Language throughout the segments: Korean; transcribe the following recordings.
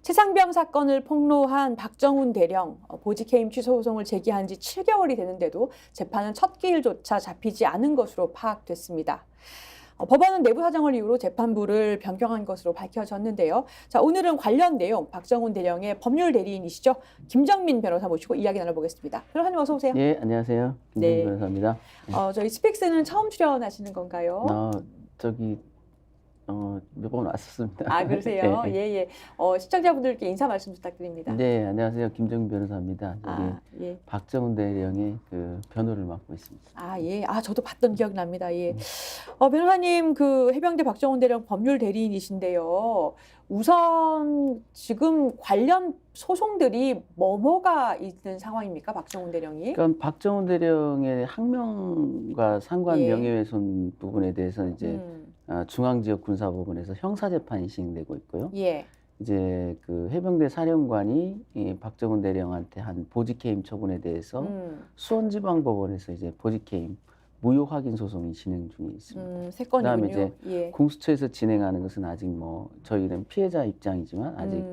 최상병 사건을 폭로한 박정훈 대령 보직해임 취소 소송을 제기한 지 7개월이 되는데도 재판은 첫 기일조차 잡히지 않은 것으로 파악됐습니다. 법원은 내부 사정을 이유로 재판부를 변경한 것으로 밝혀졌는데요. 자, 오늘은 관련 내용 박정훈 대령의 법률 대리인이시죠. 김정민 변호사 모시고 이야기 나눠보겠습니다. 변호사님 어서 오세요. 예, 안녕하세요. 김정민 변호사입니다. 저희 스픽스는 처음 출연하시는 건가요? 몇 번 왔었습니다. 아, 그러세요? 네. 예. 시청자분들께 인사 말씀 부탁드립니다. 네, 안녕하세요. 김정민 변호사입니다. 예. 박정훈 대령의 그 변호를 맡고 있습니다. 아, 예. 저도 봤던 기억 납니다. 예. 변호사님, 해병대 박정훈 대령 법률 대리인이신데요. 우선 지금 관련 소송들이 뭐가 있는 상황입니까? 박정훈 대령이? 그러니까 박정훈 대령의 항명과 상관 예. 명예훼손 부분에 대해서 이제 중앙지역군사법원에서 형사재판이 진행되고 있고요. 예. 이제 그 해병대 사령관이 이 박정훈 대령한테 한 보직해임 처분에 대해서 수원지방법원에서 이제 보직해임 무효 확인 소송이 진행 중에 있습니다. 세 건이군요. 그다음에 이제 예. 공수처에서 진행하는 것은 아직 저희는 피해자 입장이지만 아직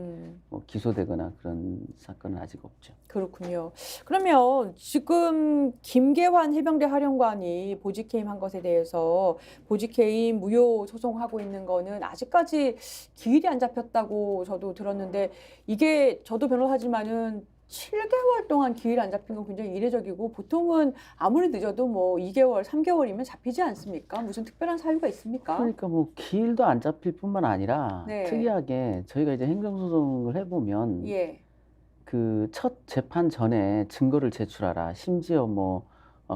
기소되거나 그런 사건은 아직 없죠. 그렇군요. 그러면 지금 김계환 해병대 사령관이 보직해임한 것에 대해서 보직해임 무효 소송하고 있는 거는 아직까지 기일이 안 잡혔다고 저도 들었는데 이게 저도 변호사지만은 7개월 동안 기일 안 잡힌 건 굉장히 이례적이고 보통은 아무리 늦어도 2개월, 3개월이면 잡히지 않습니까? 무슨 특별한 사유가 있습니까? 그러니까 기일도 안 잡힐 뿐만 아니라 네. 특이하게 저희가 이제 행정소송을 해보면 예. 그 첫 재판 전에 증거를 제출하라, 심지어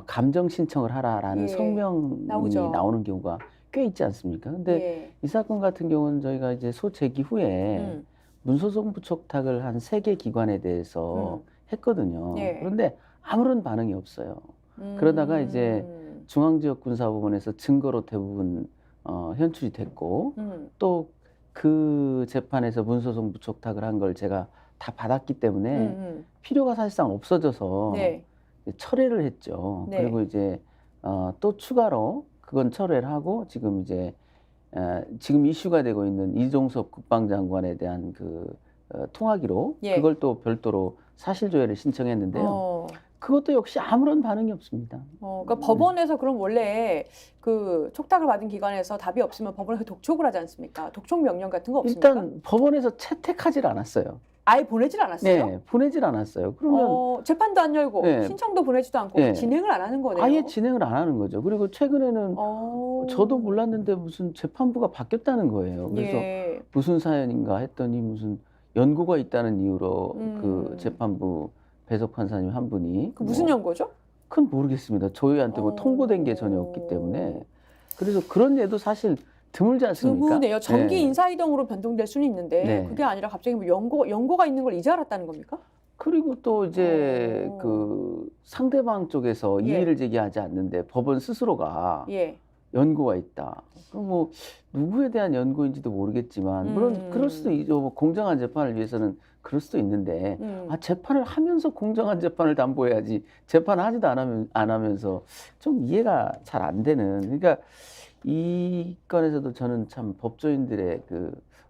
감정 신청을 하라라는 예. 성명이 나오죠. 나오는 경우가 꽤 있지 않습니까? 근데 예. 이 사건 같은 경우는 저희가 이제 소제기 후에 문소송 부촉탁을 한 3개 기관에 대해서 했거든요. 예. 그런데 아무런 반응이 없어요. 그러다가 이제 중앙지역군사법원에서 증거로 대부분 현출이 됐고 또 그 재판에서 문소송 부촉탁을 한 걸 제가 다 받았기 때문에 필요가 사실상 없어져서 네. 철회를 했죠. 네. 그리고 이제 또 추가로 그건 철회를 하고 지금 이제 지금 이슈가 되고 있는 이종섭 국방장관에 대한 통화기록 예. 그걸 또 별도로 사실조회를 신청했는데요. 그것도 역시 아무런 반응이 없습니다. 그러니까 법원에서 그럼 원래 촉탁을 받은 기관에서 답이 없으면 법원에서 독촉을 하지 않습니까? 독촉 명령 같은 거 없습니까? 일단 법원에서 채택하질 않았어요. 아예 보내질 않았어요? 네, 보내질 않았어요. 그러면 재판도 안 열고 네. 신청도 보내지도 않고 네. 진행을 안 하는 거네요. 아예 진행을 안 하는 거죠. 그리고 최근에는 저도 몰랐는데 무슨 재판부가 바뀌었다는 거예요. 그래서 예. 무슨 사연인가 했더니 무슨 연고가 있다는 이유로 그 재판부 배석 판사님 한 분이 무슨 연고죠? 그건 모르겠습니다. 저희한테 통보된 게 전혀 없기 때문에. 그래서 그런 예도 사실 드물지 않습니까? 드무네요. 정기 네. 인사이동으로 변동될 수는 있는데 네. 그게 아니라 갑자기 연고가 있는 걸 이제 알았다는 겁니까? 그리고 또 이제 상대방 쪽에서 예. 이의를 제기하지 않는데 법원 스스로가 예. 연고가 있다. 그럼 누구에 대한 연고인지도 모르겠지만 물론 그럴 수도 있죠. 공정한 재판을 위해서는 그럴 수도 있는데 재판을 하면서 공정한 재판을 담보해야지 재판을 하지도 안 하면서 좀 이해가 잘 안 되는. 그러니까 이 건에서도 저는 참 법조인들의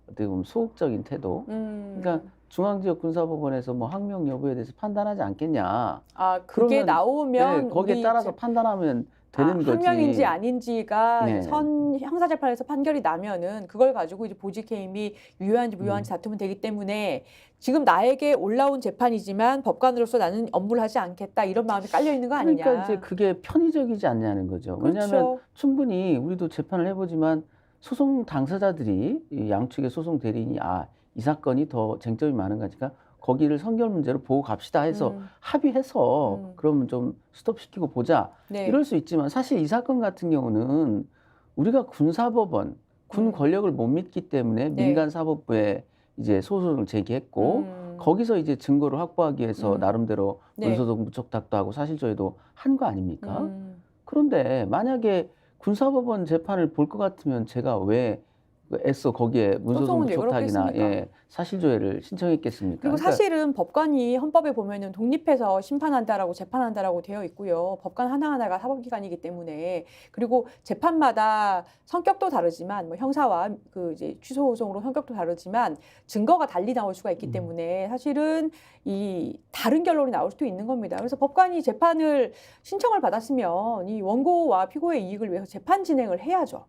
어떻게 보면 소극적인 태도. 그러니까 중앙지역군사법원에서 항명 여부에 대해서 판단하지 않겠냐. 그게 그러면, 나오면 네, 거기에 따라서 판단하면 되는 거지. 항명인지 아닌지가 네. 형사재판에서 판결이 나면은 그걸 가지고 이제 보직해임이 유효한지 무효한지 다투면 되기 때문에 지금 나에게 올라온 재판이지만 법관으로서 나는 업무를 하지 않겠다 이런 마음이 깔려 있는 거 아니냐. 그러니까 이제 그게 편의적이지 않냐는 거죠. 그렇죠. 왜냐하면 충분히 우리도 재판을 해보지만 소송 당사자들이 이 양측의 소송 대리인이 이 사건이 더 쟁점이 많은 거니까 거기를 선결 문제로 보고 갑시다 해서 합의해서 그러면 좀 스톱시키고 보자. 네. 이럴 수 있지만 사실 이 사건 같은 경우는 우리가 군사법원, 군 권력을 못 믿기 때문에 네. 민간사법부에 이제 소송을 제기했고 거기서 이제 증거를 확보하기 위해서 나름대로 네. 문소송 부촉탁도 하고 사실조회도 한 거 아닙니까? 그런데 만약에 군사법원 재판을 볼 것 같으면 제가 왜 애써 거기에 문서성 소송은 왜 부촉탁이나 그렇겠습니까? 사실조회를 신청했겠습니까? 그리고 그러니까 사실은 법관이 헌법에 보면은 독립해서 심판한다라고 재판한다라고 되어 있고요. 법관 하나하나가 사법기관이기 때문에 그리고 재판마다 성격도 다르지만 뭐 형사와 그 이제 취소 소송으로 성격도 다르지만 증거가 달리 나올 수가 있기 때문에 사실은 이 다른 결론이 나올 수도 있는 겁니다. 그래서 법관이 재판을 신청을 받았으면 이 원고와 피고의 이익을 위해서 재판 진행을 해야죠.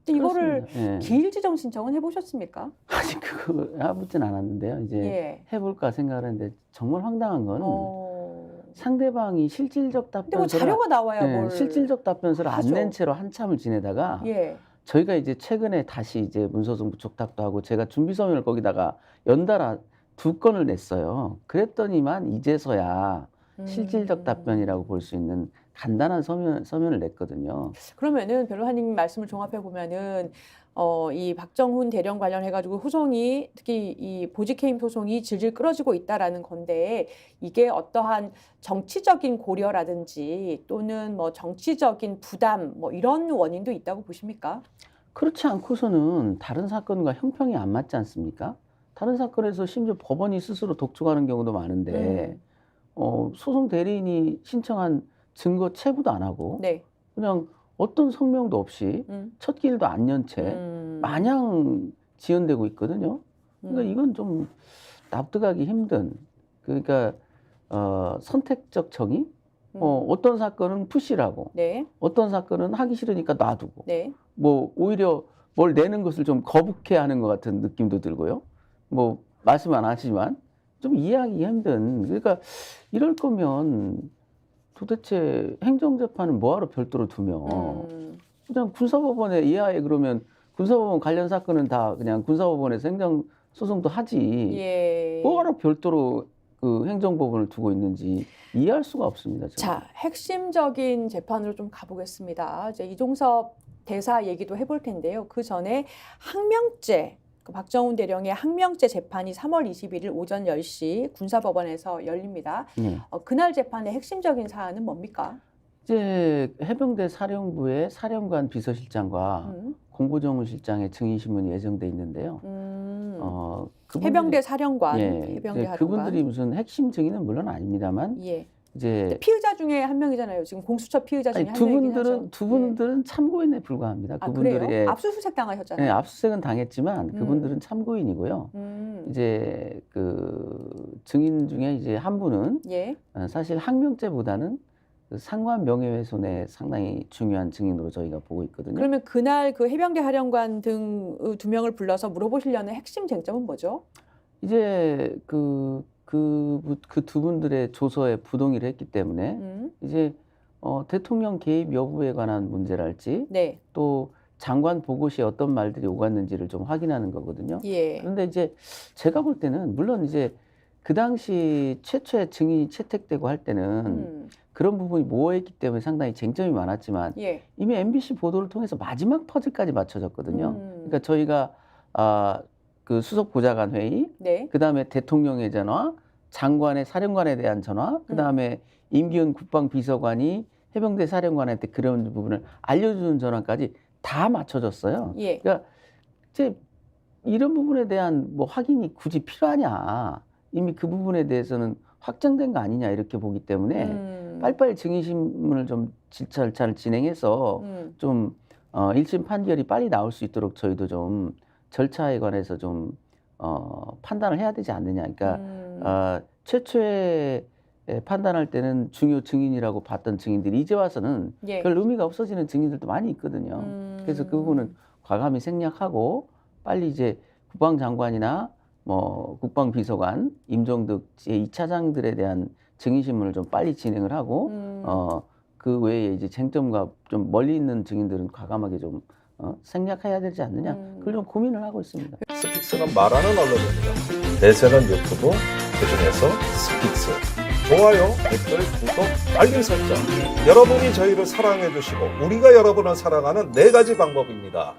근데 이거를 그렇습니다. 예. 기일지정 신청은 해보셨습니까? 아직 그거 해보진 않았는데요. 이제 예. 해볼까 생각을 했는데 정말 황당한 건 어. 상대방이 실질적 근데 뭐 답변서를 자료가 나와야 예, 뭘 실질적 답변서를 안 하죠. 낸 채로 한참을 지내다가 예. 저희가 이제 최근에 다시 이제 문서성 부촉탁도 하고 제가 준비 서면을 거기다가 연달아 2건을 냈어요. 그랬더니만 이제서야 실질적 답변이라고 볼 수 있는 간단한 서면을 냈거든요. 그러면은 변호사님 말씀을 종합해 보면은 이 박정훈 대령 관련해 가지고 소송이 특히 이 보직해임 소송이 질질 끌어지고 있다라는 건데 이게 어떠한 정치적인 고려라든지 또는 뭐 정치적인 부담 뭐 이런 원인도 있다고 보십니까? 그렇지 않고서는 다른 사건과 형평이 안 맞지 않습니까? 다른 사건에서 심지어 법원이 스스로 독촉하는 경우도 많은데 소송 대리인이 신청한 증거 체부도 안 하고 네. 그냥 어떤 성명도 없이 첫 길도 안 연 채 마냥 지연되고 있거든요. 그러니까 이건 좀 납득하기 힘든 그러니까 선택적 정의 어떤 사건은 푸시라고 네. 어떤 사건은 하기 싫으니까 놔두고 네. 뭐 오히려 뭘 내는 것을 좀 거북해하는 것 같은 느낌도 들고요. 뭐 말씀 안 하시지만 좀 이해하기 힘든 그러니까 이럴 거면 도대체 행정재판은 뭐하러 별도로 두며 그냥 군사법원에 이하에 그러면 군사법원 관련 사건은 다 그냥 군사법원에서 행정소송도 하지 예. 뭐하러 별도로 그 행정법원을 두고 있는지 이해할 수가 없습니다. 저는. 자, 핵심적인 재판으로 좀 가보겠습니다. 이제 이종섭 대사 얘기도 해볼 텐데요. 그 전에 항명죄, 그 박정훈 대령의 항명죄 재판이 3월 21일 오전 10시 군사법원에서 열립니다. 네. 그날 재판의 핵심적인 사안은 뭡니까? 이제 해병대 사령부의 사령관 비서실장과 공보정무실장의 증인신문이 예정돼 있는데요. 해병대 사령관, 예, 해병대 이제 사령관. 그분들이 무슨 핵심 증인은 물론 아닙니다만 예. 이제 피의자 중에 한 명이잖아요. 지금 공수처 피의자 중에 아니, 한 명이긴 하죠. 두 분들은 참고인에 불과합니다. 아, 그분들의 그래요? 압수수색 당하셨잖아요. 예, 압수수색은 당했지만 그분들은 참고인이고요. 이제 그 증인 중에 이제 한 분은 예. 사실 항명죄보다는 그 상관 명예훼손에 상당히 중요한 증인으로 저희가 보고 있거든요. 그러면 그날 그 해병대 사령관 등 두 명을 불러서 물어보시려는 핵심 쟁점은 뭐죠? 이제 그 두 분들의 조서에 부동의를 했기 때문에 이제 대통령 개입 여부에 관한 문제랄지 네. 또 장관 보고 시에 어떤 말들이 오갔는지를 좀 확인하는 거거든요. 예. 그런데 이제 제가 볼 때는 물론 이제 그 당시 최초의 증인이 채택되고 할 때는 그런 부분이 모호했기 때문에 상당히 쟁점이 많았지만 예. 이미 MBC 보도를 통해서 마지막 퍼즐까지 맞춰졌거든요. 그러니까 저희가 그 수석 보좌관 회의, 네. 그다음에 대통령의 전화, 장관의 사령관에 대한 전화, 그다음에 임기훈 국방비서관이 해병대 사령관한테 그런 부분을 알려주는 전화까지 다 맞춰졌어요. 예. 그러니까 이제 이런 부분에 대한 뭐 확인이 굳이 필요하냐? 이미 그 부분에 대해서는 확정된 거 아니냐 이렇게 보기 때문에 빨리빨리 증인신문을 좀 절차를 진행해서 좀 1심 판결이 빨리 나올 수 있도록 저희도 좀 절차에 관해서 좀 판단을 해야 되지 않느냐. 그러니까 최초에 판단할 때는 중요 증인이라고 봤던 증인들이 이제 와서는 예. 별 의미가 없어지는 증인들도 많이 있거든요. 그래서 그 부분은 과감히 생략하고 빨리 이제 국방장관이나 뭐 국방비서관, 임종득 제2차장들에 대한 증인신문을 좀 빨리 진행을 하고 그 외에 이제 쟁점과 좀 멀리 있는 증인들은 과감하게 좀 생략해야 되지 않느냐 그걸 좀 고민을 하고 있습니다. 스픽스는 말하는 언론입니다. 대세는 유튜브, 그중에서 스픽스. 좋아요, 댓글, 구독, 알림 설정. 여러분이 저희를 사랑해 주시고 우리가 여러분을 사랑하는 4가지 방법입니다.